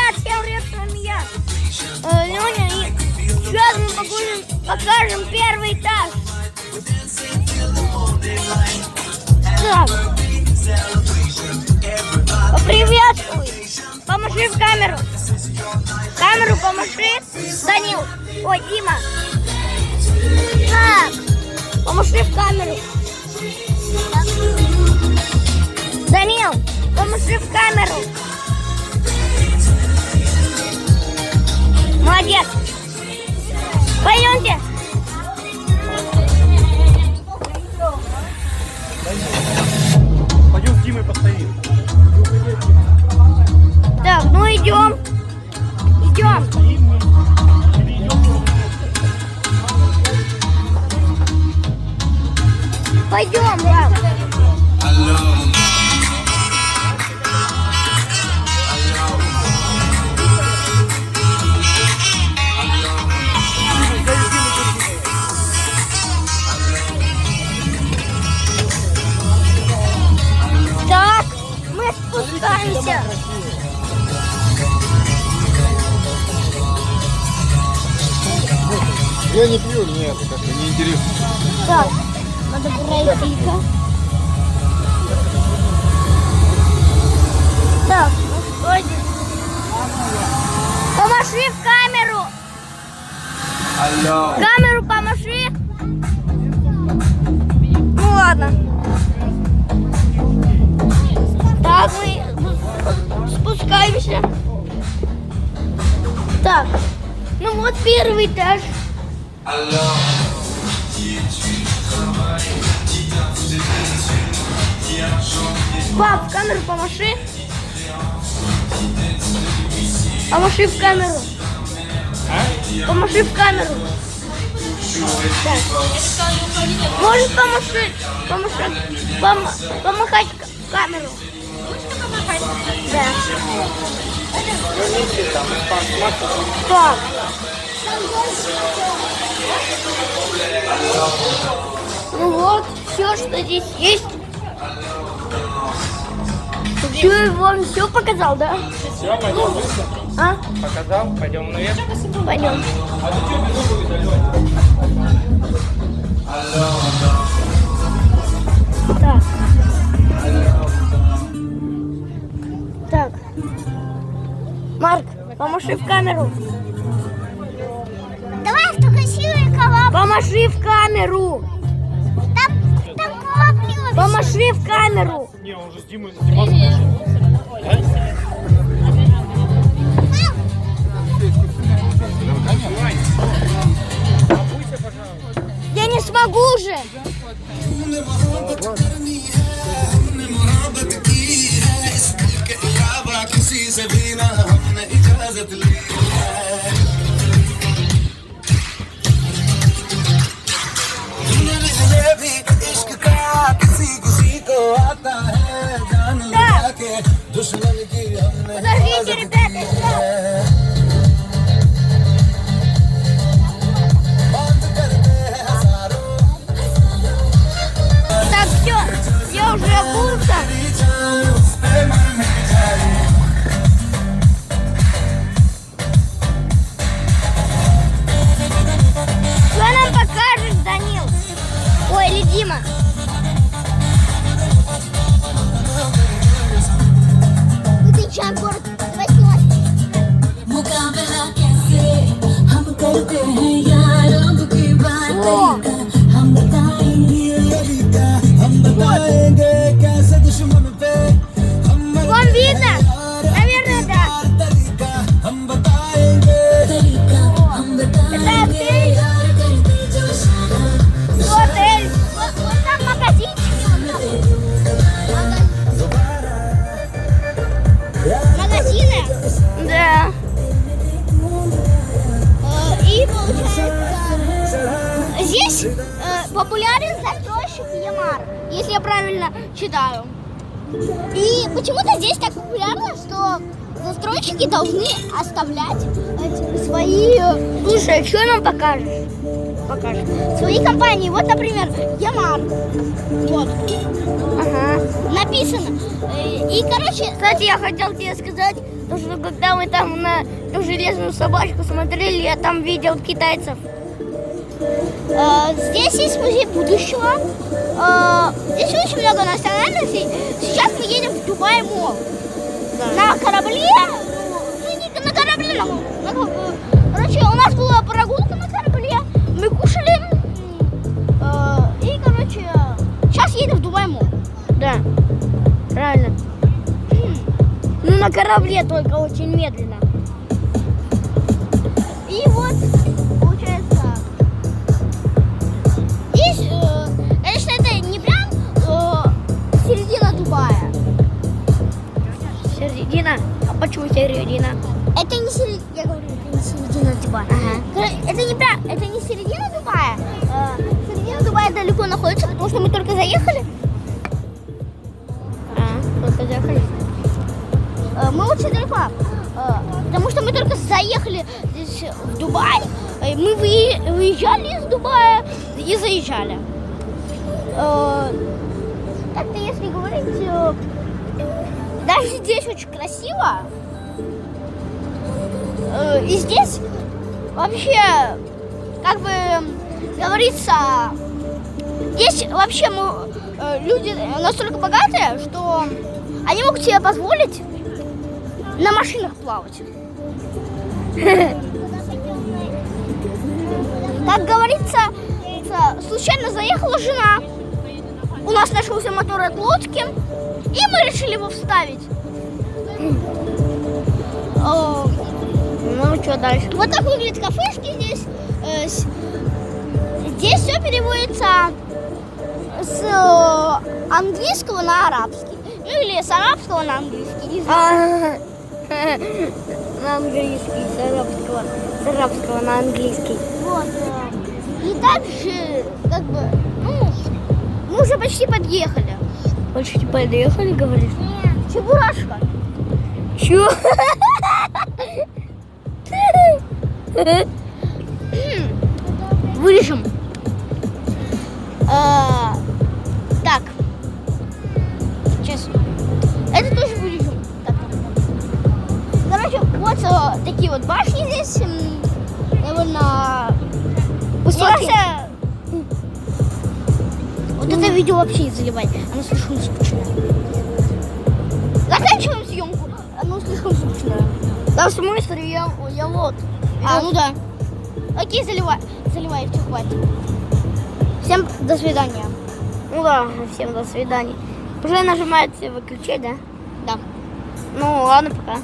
привет, всем привет, с вами я, Леня, и сейчас мы покажем первый этаж. Так, поприветствуй, помаши в камеру, помаши, Данил, ой, Дима, так, помаши в камеру, Данил, помаши в камеру. Молодец. Пойдемте. Пойдем с Димой постоим. Так, ну идем. Идем. Пойдем, да. Так, мы спускаемся. Я не пью, нет, это как-то неинтересно. Так, надо пройти-ка. Так, ну что здесь? Помаши в камеру. Алло. Камеру помаши. Ну ладно. Так, мы спускаемся. Так, ну вот первый этаж. Пап, в камеру помаши. Помаши в камеру. Помаши в камеру. Так. Можешь помахать в камеру. Да. Так. Ну вот, все, что здесь есть. Все, вам все показал, да? Все, пойдем. А? Показал, пойдем наверх. Пойдем. Так. Так. Марк, помаши в камеру. Давай в ту красивую коробку. Помаши в камеру. Там коробки. Помаши в камеру. Не, он же с Димой занимался. Я не смогу уже. Подождите, ребята, сейчас. Так, все, я уже обулся. Что нам покажешь, Данил? Ой, или Дима? Выключаем город. Давай снимать. मुकाबला कैसे हम करते हैं यारों की बात О, हम बताएंगे कैसे दुश्मन पे вам видно? Наверное, да. तरीका हम बताएंगे Это отель. यार करते जो सारा Что отель? Вот там магазинчик. Магазины. Да. И получается, здесь популярен застройщик Ямар, если я правильно читаю. И почему-то здесь так популярно, что застройщики должны оставлять свои, Слушай, а что нам покажешь? Покажешь. свои компании. Вот, например, Ямар. Вот. Ага. Написано. И, короче, Кстати, я хотел тебе сказать, то, что когда мы там на ту железную собачку смотрели, я там видел китайцев. здесь есть музей будущего. Здесь очень много национальностей. Сейчас мы едем в Дубай Молл. На корабле. Ну, не на корабле, короче, у нас была прогулка на корабле. Мы кушали. И, короче, сейчас едем в Дубай Молл. Да, правильно. Ну, на корабле только очень медленно. И вот, получается, здесь, конечно, это не прям середина Дубая. Середина? А почему середина? Это не середина, я говорю, это не середина Дубая. Ага. Это не прям, это не середина Дубая. Середина Дубая далеко находится, потому что мы только заехали. Только заехали. Мы очень далеко, потому что мы только заехали здесь в Дубай. Мы выезжали из Дубая и заезжали. Так-то, если говорить, даже здесь очень красиво. И здесь вообще, как бы говорится, здесь вообще люди настолько богатые, что они могут себе позволить на машинах плавать. Как говорится, случайно заехала жена, у нас нашелся мотор от лодки, и мы решили его вставить. Ну, что дальше? Вот так выглядят кафешки здесь. Здесь все переводится с английского на арабский. Ну или с арабского на английский, не знаю. На английский, с арабского на английский. Вот. И также, как бы, ну, мы уже почти подъехали. Почти подъехали, говоришь? Чебурашка. Чё? Вырежем. Так. Сейчас. Это тоже вырежем. Так. Короче, вот такие вот башни здесь. Довольно высокие. Вот это видео вообще не заливать. Оно слишком скучное. Заканчиваем съемку. Оно слишком скучное. Да в смысле, я вот. Ну да. Окей, заливай, все, хватит. Всем до свидания. Ну да, всем до свидания. Уже нажимаете выключить, да? Да. Ну ладно, пока.